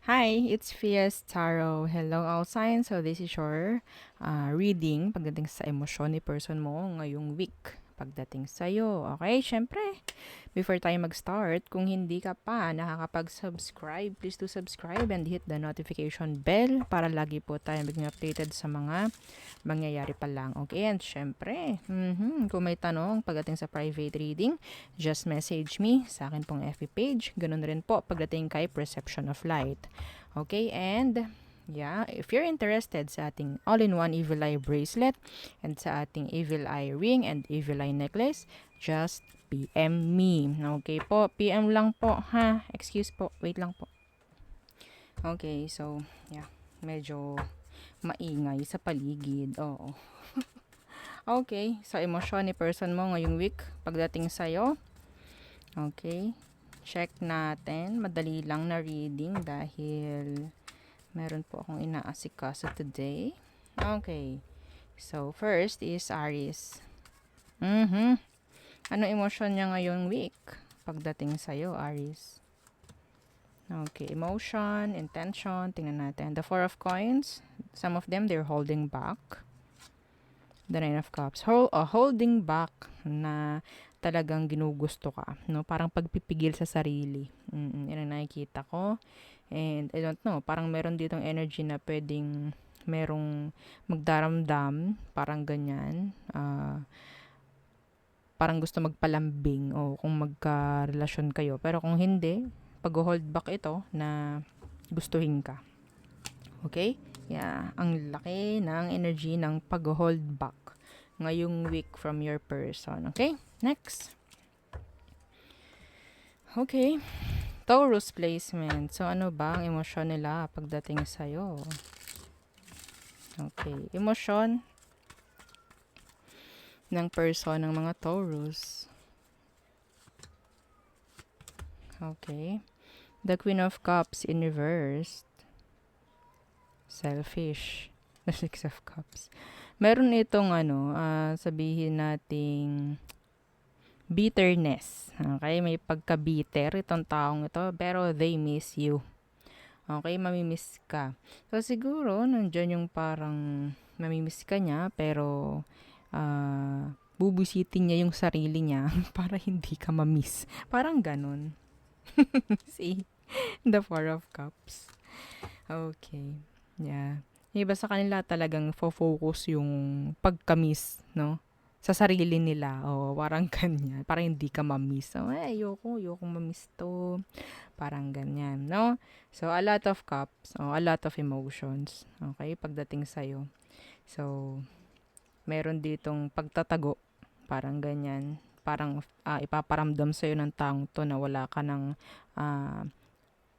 Hi, it's Fias Taro. Hello, all signs. So this is your reading pagdating sa emosyon ni person mo ngayong week. Pagdating sa'yo. Okay, syempre, before tayo mag-start, kung hindi ka pa nakakapag-subscribe, please do subscribe and hit the notification bell para lagi po tayo maging updated sa mga mangyayari pa lang. Okay, and syempre, kung may tanong pagdating sa private reading, just message me sa akin pong FB page. Ganun rin po pagdating kay Perception of Light. Okay, and yeah, if you're interested sa ating all-in-one Evil Eye bracelet and sa ating Evil Eye ring and Evil Eye necklace, just PM me. Okay po, PM lang po ha. Excuse po, wait lang po. Okay, so yeah, medyo maingay sa paligid. Oo. Okay, so emosyon ni person mo ngayong week pagdating sa'yo. Okay, check natin. Madali lang na reading dahil meron po akong inaasikaso today. Okay. So, first is Aries. Ano emosyon niya ngayong week? Pagdating sa'yo, Aries. Okay, emotion, intention, tingnan natin. The Four of Coins, some of them, they're holding back. The Nine of Cups, holding back na talagang ginugusto ka. No? Parang pagpipigil sa sarili. Yan ang nakikita ko. And I don't know, parang meron ditong energy na pwedeng merong magdaramdam, parang ganyan. Parang gusto magpalambing o kung magka-relasyon kayo. Pero kung hindi, pag-hold back ito na gustuhin ka. Okay? Yeah, ang laki ng energy ng pag-hold back ngayong week from your person. Okay? Next. Okay. Taurus placement. So, ano ba ang emosyon nila pagdating sa'yo? Okay. Emosyon ng person ng mga Taurus. Okay. The Queen of Cups in reverse. Selfish. The Six of Cups. Meron itong sabihin nating bitterness. Okay, may pagka-bitter itong taong ito, pero they miss you. Okay, mamimiss ka. So, siguro, nandyan yung parang mamimiss ka niya, pero bubusitin niya yung sarili niya para hindi ka mamiss. Parang ganun. See? The Four of Cups. Okay. Yeah. Yung iba sa kanila talagang focus yung pagka-miss, no? Sa sarili nila. O, parang ganyan. Parang hindi ka mamiss. So, ayoko mamiss to. Parang ganyan, no? So, a lot of cups. O, a lot of emotions. Okay? Pagdating sa'yo. So, meron ditong pagtatago. Parang ganyan. Parang ipaparamdam sa'yo ng taong to na wala ka ng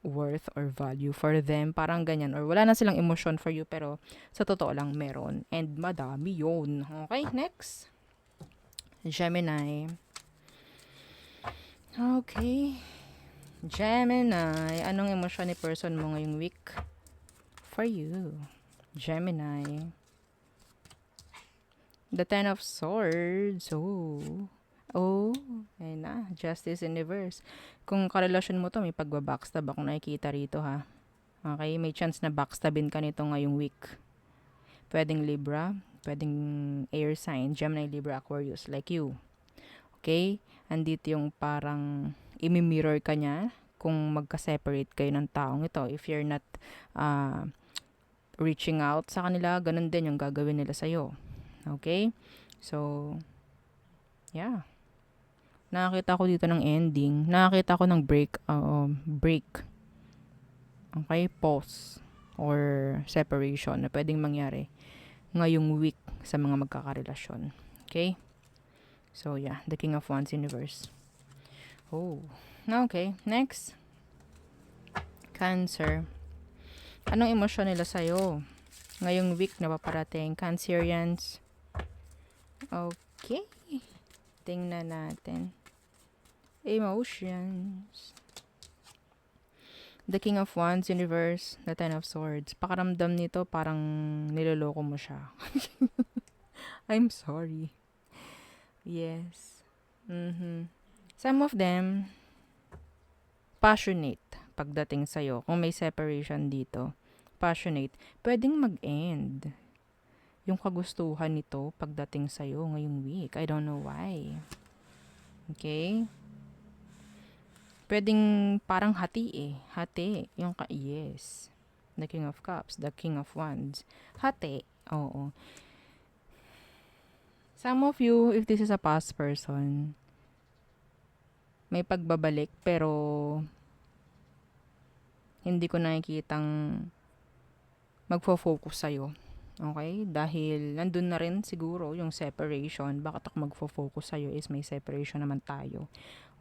worth or value for them. Parang ganyan. Or wala na silang emotion for you, pero sa totoo lang meron. And madami yun. Okay, next. Gemini. Okay. Gemini. Anong emosyon ni person mo ngayong week? For you. Gemini. The Ten of Swords. Oh, ayun na. Justice in reverse. Kung karelasyon mo to, may pagbabackstab akong nakikita rito ha. Okay, may chance na backstabin ka nito ngayong week. Pwedeng Libra, pwedeng air sign, Gemini, Libra, Aquarius, like you. Okay? Andito yung parang imi-mirror ka niya kung magka-separate kayo ng taong ito. If you're not reaching out sa kanila, ganun din yung gagawin nila sa'yo. Okay? So, yeah. Nakakita ko dito ng ending. Nakakita ko ng break. Okay? Pause. Or separation na pwedeng mangyari ngayong week sa mga magkakarelasyon. Okay? So, yeah. The King of Wands universe. Oh. Okay. Next. Cancer. Anong emosyon nila sa'yo ngayong week na paparating? Cancerians. Okay. Tingnan natin. Emotions. The King of Wands universe. The Ten of Swords. Pakaramdam nito parang niloloko mo siya. I'm sorry. Yes. Some of them passionate. pagdating sa'yo. Kung may separation dito, passionate, pwedeng mag-end yung kagustuhan nito pagdating sa'yo ngayong week. I don't know why. Okay? Pwedeng parang hati eh. Hati. Yes. The King of Cups, the King of Wands. Hati. Oo. Some of you, if this is a past person, may pagbabalik pero hindi ko nakikitang magfo-focus sa'yo. Okay? Dahil nandun na rin siguro yung separation. Bakit ako magfo-focus sa'yo is may separation naman tayo.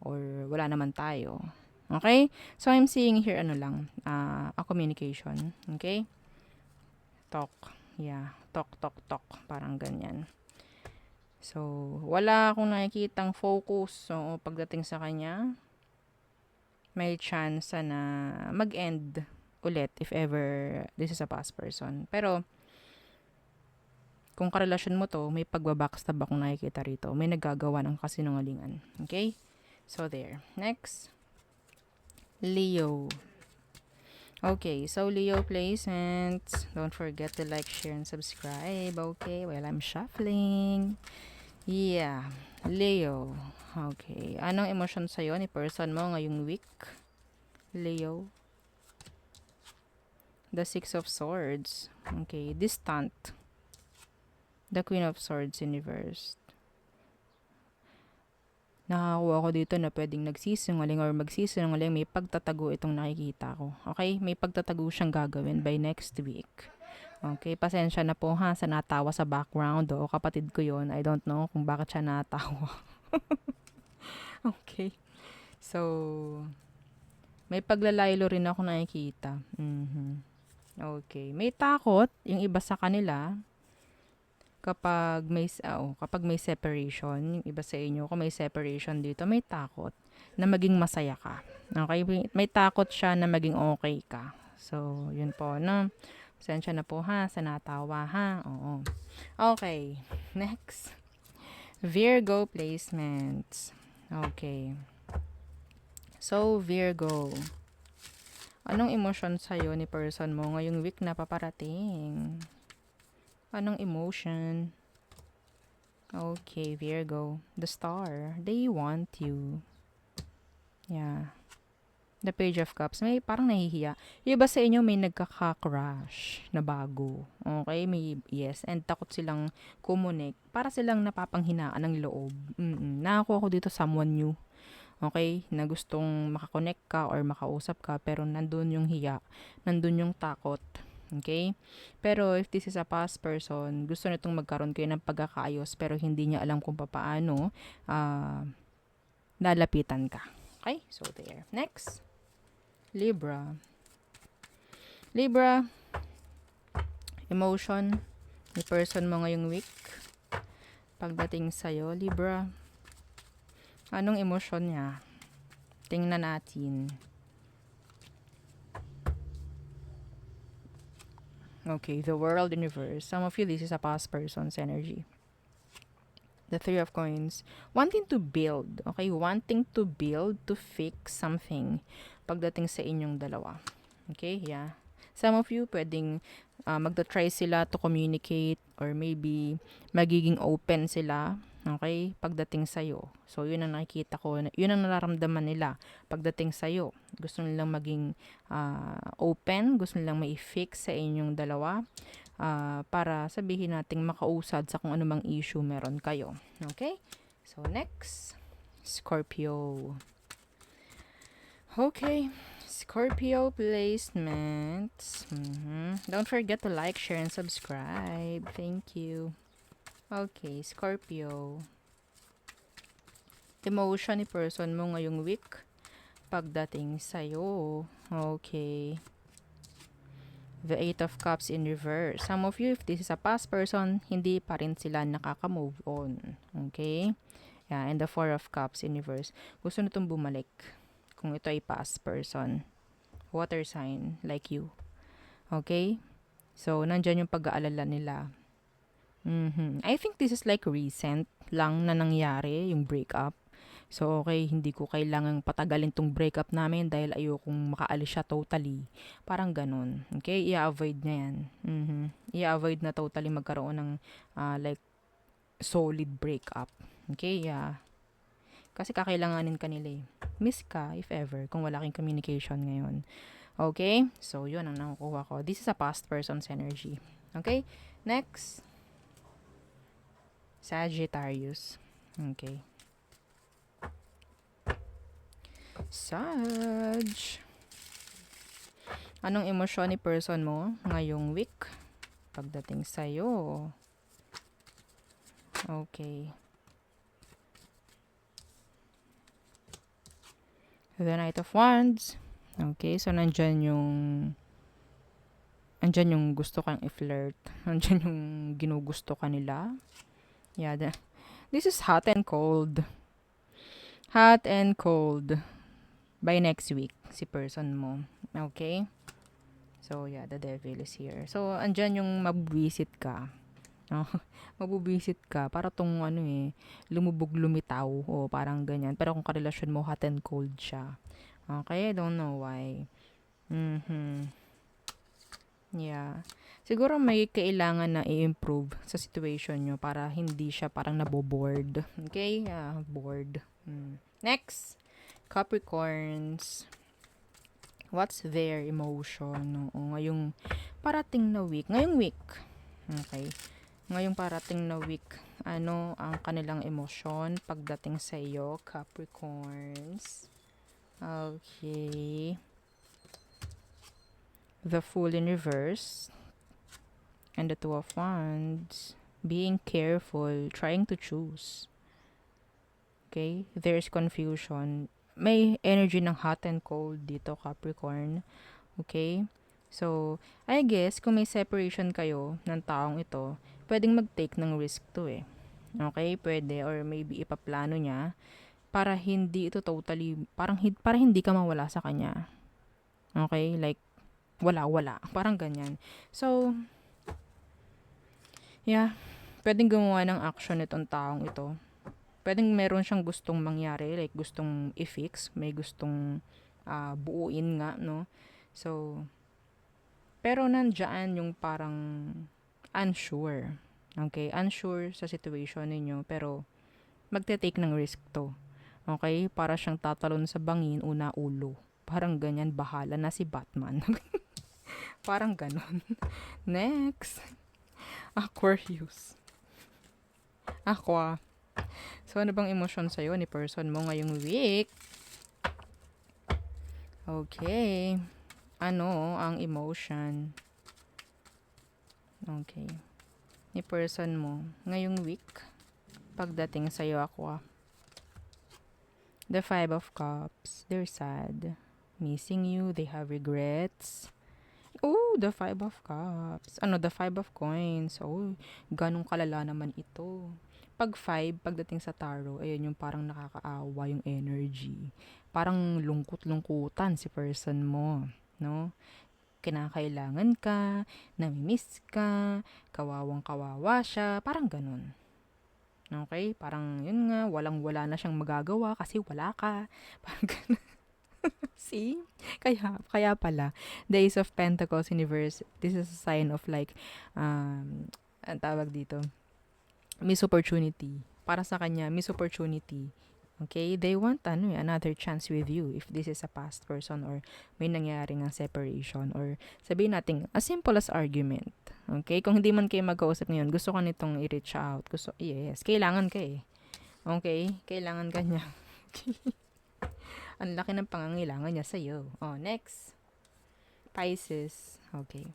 Or wala naman tayo. Okay? So, I'm seeing here a communication. Okay? Talk. Yeah. Talk. Parang ganyan. So, wala akong nakikitang focus. So, pagdating sa kanya, may chance na mag-end ulit if ever this is a past person. Pero, kung karelasyon mo to, may pagbabackstab akong nakikita rito. May nagagawa ng kasinungalingan. Okay? So, there. Next. Leo. Okay, so Leo placements. Don't forget to like, share, and subscribe. Okay, while I'm shuffling. Yeah. Leo. Okay. Anong emosyon sa'yo ni person mo ngayong week? Leo. The Six of Swords. Okay. Distant. The Queen of Swords in reverse. Nakakuha ko dito na pwedeng nagsisinungaling or magsisinungaling. May pagtatago itong nakikita ko. Okay? May pagtatago siyang gagawin by next week. Okay? Pasensya na po ha sa natawa sa background. O kapatid ko yon. I don't know kung bakit siya natawa. Okay. So, may paglalaylo rin ako nakikita. Okay. May takot yung iba sa kanila kapag may separation, yung iba sa inyo, kung may separation dito, may takot na maging masaya ka. Okay? May takot siya na maging okay ka. So, yun po, no? Pasensya na po ha, sa natawa ha. Oo. Okay. Next. Virgo placements. Okay. So, Virgo. Anong emosyon sa'yo ni person mo ngayong week na paparating? Anong emotion? Okay, Virgo. The Star. They want you. Yeah. The Page of Cups. May parang nahihiya. Yung iba sa inyo may nagkaka-crush na bago. Okay? Yes. And takot silang kumunik. Para silang napapanghinaan ng loob. Nakakuha ko dito someone new. Okay? Na gustong makakonect ka or makausap ka. Pero nandun yung hiya. Nandun yung takot. Okay? Pero if this is a past person, gusto nitong magkaroon kayo ng pagkakaayos pero hindi niya alam kung paano lalapitan ka. Okay? So, there. Next. Libra. Libra. Emotion ni person mo ngayong week. Pagdating sa'yo, Libra. Anong emosyon niya? Tingnan natin. Okay, the world, universe. Some of you, this is a past person's energy. The Three of Coins. Wanting to build. Okay, wanting to build, to fix something. Pagdating sa inyong dalawa. Okay, yeah. Some of you, pwedeng magta-try sila to communicate or maybe magiging open sila. Okay, pagdating sa'yo. So, yun ang nakikita ko. Yun ang nararamdaman nila pagdating sa'yo. Gusto nilang maging open. Gusto nilang mai-fix sa inyong dalawa. Para sabihin nating makausad sa kung anumang issue meron kayo. Okay? So, next. Scorpio. Okay. Scorpio placements. Don't forget to like, share, and subscribe. Thank you. Okay, Scorpio. Emotion ni person mo ngayong week pagdating sa'yo. Okay. The Eight of Cups in reverse. Some of you, if this is a past person, hindi pa rin sila nakaka-move on. Okay? Yeah, and the Four of Cups in reverse. Gusto nitong bumalik kung ito ay past person. Water sign, like you. Okay? So, nandyan yung pag-aalala nila. I think this is like recent lang na nangyari, yung breakup. So, okay, hindi ko kailangang patagalin tong breakup namin dahil ayokong makaalis siya totally. Parang ganun. Okay? I-avoid niya yan. I-avoid na totally magkaroon ng like solid breakup. Okay? Yeah. Kasi kakailanganin ka nila eh. Miss ka, if ever, kung wala kang communication ngayon. Okay? So, yun ang nakukuha ko. This is a past person's energy. Okay? Next. Sagittarius. Okay. Sag. Anong emosyon ni person mo ngayong week? Pagdating sa'yo. Okay. The Knight of Wands. Okay, so andyan yung gusto kang i-flirt. Andyan yung ginugusto ka nila. Yeah, this is hot and cold. Hot and cold. By next week, si person mo. Okay? So, yeah, the devil is here. So, andyan yung mabubisit ka. No? Mabubisit ka. Para tong lumubog lumitaw. O parang ganyan. Pero kung karelasyon mo, hot and cold siya. Okay? I don't know why. Yeah. Siguro may kailangan na i-improve sa situation nyo para hindi siya parang nabobored. Okay? Bored. Next. Capricorns. What's their emotion? Ngayong parating na week. Ngayong week. Okay. Ngayong parating na week. Ano ang kanilang emosyon pagdating sa iyo, Capricorns? Okay. The Fool in reverse. And the Two of Wands. Being careful. Trying to choose. Okay? There's confusion. May energy ng hot and cold dito, Capricorn. Okay? So, I guess, kung may separation kayo ng taong ito, pwedeng mag-take ng risk to eh. Okay? Pwede. Or maybe ipaplano niya para hindi ito totally, para hindi ka mawala sa kanya. Okay? Like, wala. Parang ganyan. So, yeah. Pwedeng gumawa ng action itong taong ito. Pwedeng meron siyang gustong mangyari, like gustong i-fix, may gustong buuin nga, no? So, pero nandyan yung parang unsure. Okay? Unsure sa situation ninyo, pero magte-take ng risk to. Okay? Para siyang tatalon sa bangin, una ulo. Parang ganyan, bahala na si Batman. Parang ganon. Next. Aquarius. Aqua. So, ano bang emosyon sa'yo ni person mo ngayong week? Okay. Ano ang emotion? Okay. Ni person mo ngayong week? Pagdating sa'yo, Aqua. The Five of Cups. They're sad. Missing you. They have regrets. Oh, the Five of Cups. The Five of Coins. Oh, ganong kalala naman ito. Pag 5, pagdating sa tarot, ayun yung parang nakakaawa yung energy. Parang lungkot-lungkutan si person mo, no? Kinakailangan ka, namimiss ka, kawawang-kawawa siya, parang ganun. Okay? Parang, yun nga, walang-wala na siyang magagawa kasi wala ka. Parang ganun. See? Kaya pala, the Ace of Pentacles universe, this is a sign of like, ang tawag dito, miss opportunity. Para sa kanya, miss opportunity. Okay? They want another chance with you if this is a past person or may nangyari ng separation or sabihin natin, as simple as argument. Okay? Kung hindi man kayo magkausap ngayon, gusto ko nitong i-reach out. Yes, kailangan ka eh. Okay? Kailangan ka niya. Ang laki ng pangangailangan niya sa'yo. Oh, next. Pisces. Okay.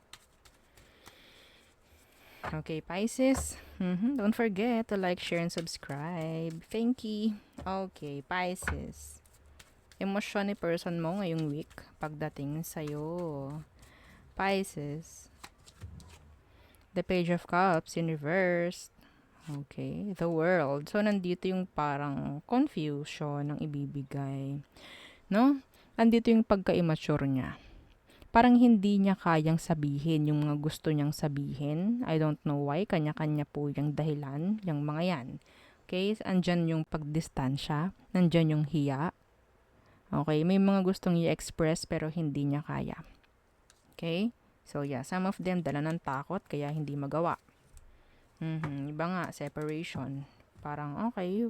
Okay, Pisces. Don't forget to like, share, and subscribe. Thank you. Okay, Pisces. Emosyon ni person mo ngayong week pagdating sa'yo. Pisces. The Page of Cups in reverse. Okay, the World. So, nandito yung parang confusion ng ibibigay. No? Nandito yung pagka-immature niya. Parang hindi niya kayang sabihin yung mga gusto niyang sabihin. I don't know why. Kanya-kanya po yung dahilan, yung mga yan. Okay? Andyan yung pagdistansya. Nandyan yung hiya. Okay? May mga gustong i-express pero hindi niya kaya. Okay? So, yeah. Some of them, dala ng takot kaya hindi magawa. Iba nga, separation. Parang, okay,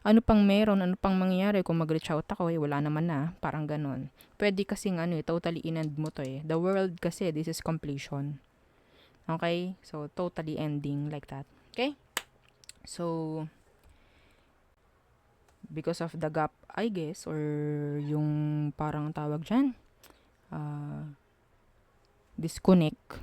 ano pang meron, ano pang mangyayari kung mag-reach out ako, wala naman na. Parang ganun. Pwede kasing totally inend mo to eh. The world kasi, this is completion. Okay? So, totally ending like that. Okay? So, because of the gap, I guess, or yung parang tawag dyan, disconnect.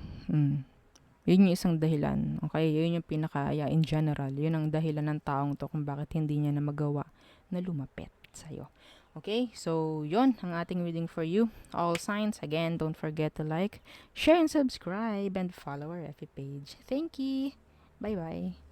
Yun yung isang dahilan. Okay? Yun yung in general. Yun ang dahilan ng taong to kung bakit hindi niya na magawa na lumapit sa'yo. Okay? So, yun ang ating reading for you. All signs. Again, don't forget to like, share, and subscribe, and follow our FB page. Thank you. Bye-bye.